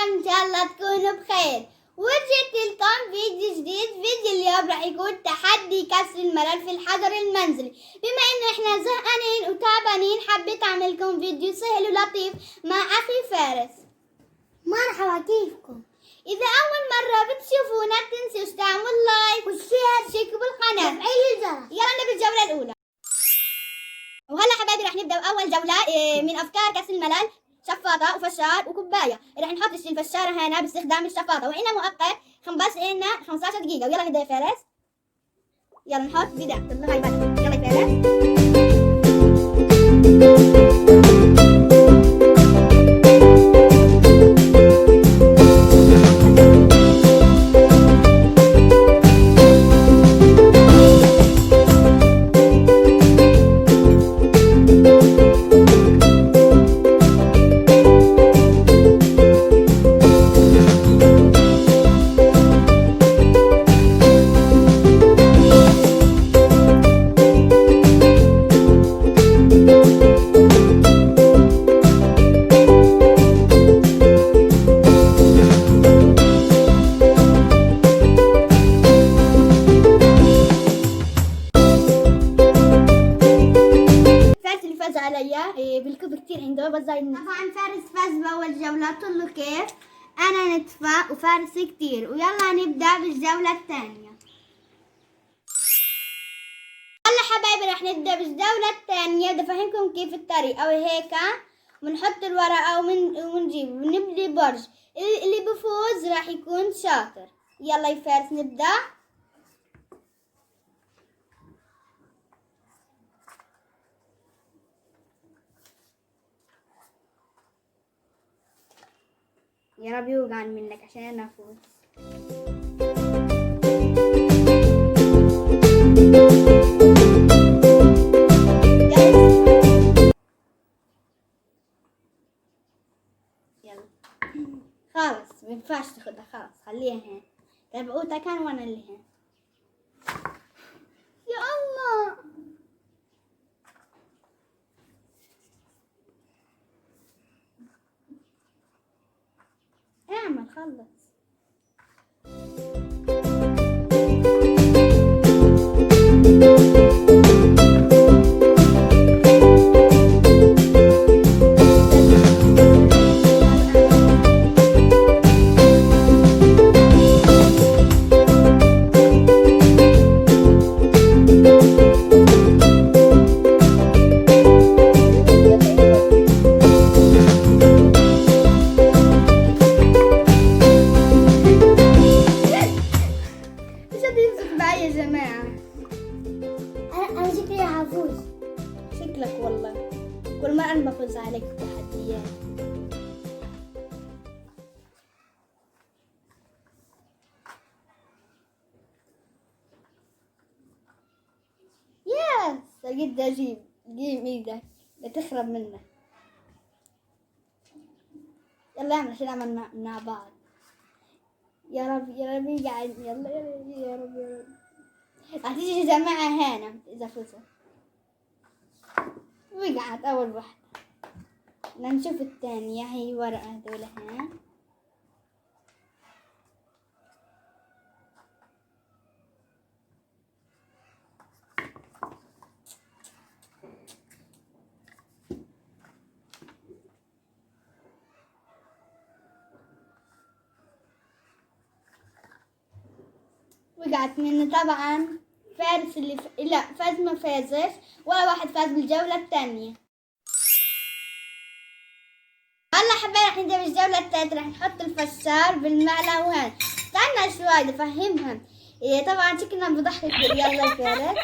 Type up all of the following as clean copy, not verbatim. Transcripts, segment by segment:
إن شاء الله تكونوا بخير. ورجعت لكم فيديو جديد. فيديو اليوم راح يكون تحدي كسر الملل في الحجر المنزلي. بما إنه إحنا زهقانين وتعبانين حبيت أعمل لكم فيديو سهل ولطيف مع أخي فارس. مرحبا، كيفكم؟ إذا أول مرة بتشوفونا تنسوش تعملوا لايك وشير وتشتركوا بالقناة وتفعيلوا الجرس. يلا نبدأ الجولة الأولى. وهلا حبايبي راح نبدأ بأول جولة من أفكار كسر الملل. شفاطة وفشار وكوباية. راح نحط الفشارة هنا باستخدام الشفاطة وعنا مؤقت بس إلنا 15 دقيقة. ويلا نبدأ يا فارس. يلا نحط بدأ طلعها يبان. يلا يا فارس. عليا بالكب كتير عنده بس طبعا فارس فاز بأول جولة. طلوا كيف أنا نتفى وفارس كتير. ويلا نبدأ بالجولة الثانية. هلا حبايبي راح نبدأ بالجولة الثانية. بدي أفهمكم كيف الطريقة. وهيك بنحط الورقة ونجيب ونبني برج. اللي بفوز راح يكون شاطر. يلا يا فارس نبدأ. يا رب يوقع منك عشان انا افوز. يلا خلاص مينفعش تاخدها. خلاص خليها هنا. تبعوتها كان وانا اللي هنا. يا الله اعمل خلص. يا جماعة أنا شكلي هفوز. شكلك والله كل ما أنا بفوز عليك تحديات. ياس لقيت أجيب إيدك بتخرب منك. يلا اعمل عشان نعمل مع بعض. يا رب يا رب يقعد. يلا يا رب يا رب. هتيجي يا جماعة هنا إذا فزت. وقعت أول واحدة. نشوف الثانية. هي ورقة هذول هنا. وقعت مني طبعا. فارس اللي لا فاز ما فازش ولا واحد فاز بالجولة الثانية. هلا حبايبي راح نبدأ بالجولة الثالثة. راح نحط الفشار بالمعلقة وهان. استنى شوي افهمهم. طبعا شكلنا بضحك. يلا يا فارس.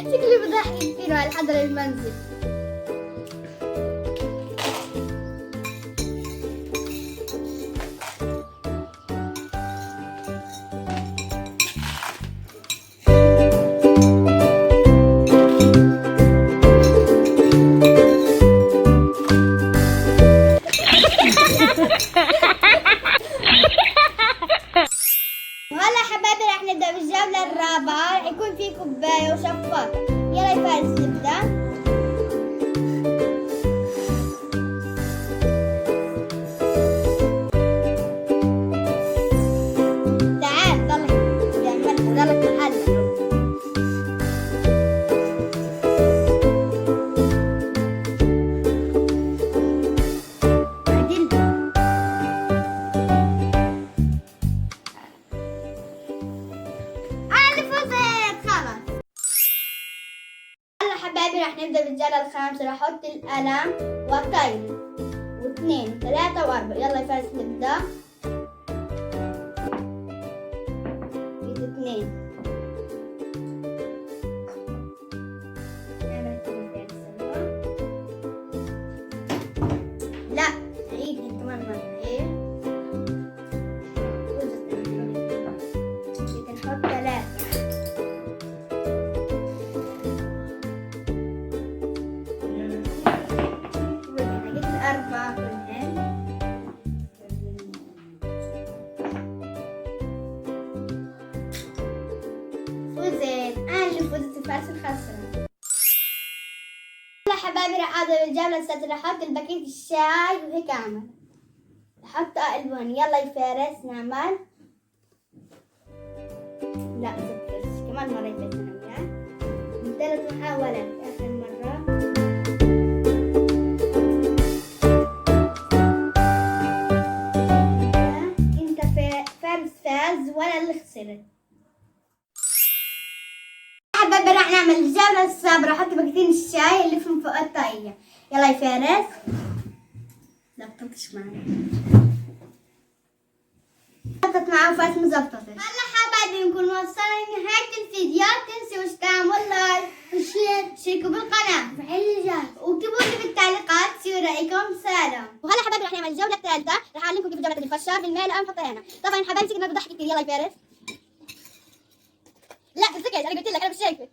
شكلي بضحك كثير على الحضر المنزل. تعال ضلك يعملها ضلك محلك. حبايبي راح نبدأ بالجولة الخامسة. راح احط القلم وقيم واثنين وثلاثة واربعة. يلا يا فارس نبدأ. اثنين لا عيد كمان مرة. ايه نحط ثلاثة. أربعة كلهن. فوزت. أنا اللي فزت الفارس الخسران. هلا حبايبي راح أبدأ بالجولة السادسة. راح أحط الباكيت الشاي وهيك أعمل. أحط ألوان. يلا يا فارس نعمل. لا مزبطش كمان مرة يفزنا وياه. من 3 محاولات آخر مرة. فاز ولا اللي خسرت. حبايبي راح نعمل الجولة السابعة. راح احط باكيتين الشاي اللي فيهم فوق الطاقية. يلا يا فارس. لا بطلتش معي. زبطت معاه وفارس مزبطتش. هلا حبايبي نكون وصلنا لنهاية الفيديو. تنسوا تعملوا لايك وشير. اشتركوا بالقناة وفعلوا الجرس واكتبوا لي بالتعليقات شو رأيكم. سلام. وهلا حبايبي راح نعمل الجولة الثالثة. راح اعلمكم كيف جولة الفشار بالماء. الان نحطها هنا. طبعا حبايبي كنا بضحك كثير. يلا يا فارس. لا تمسكش. انا قلت لك انا مش شايفه.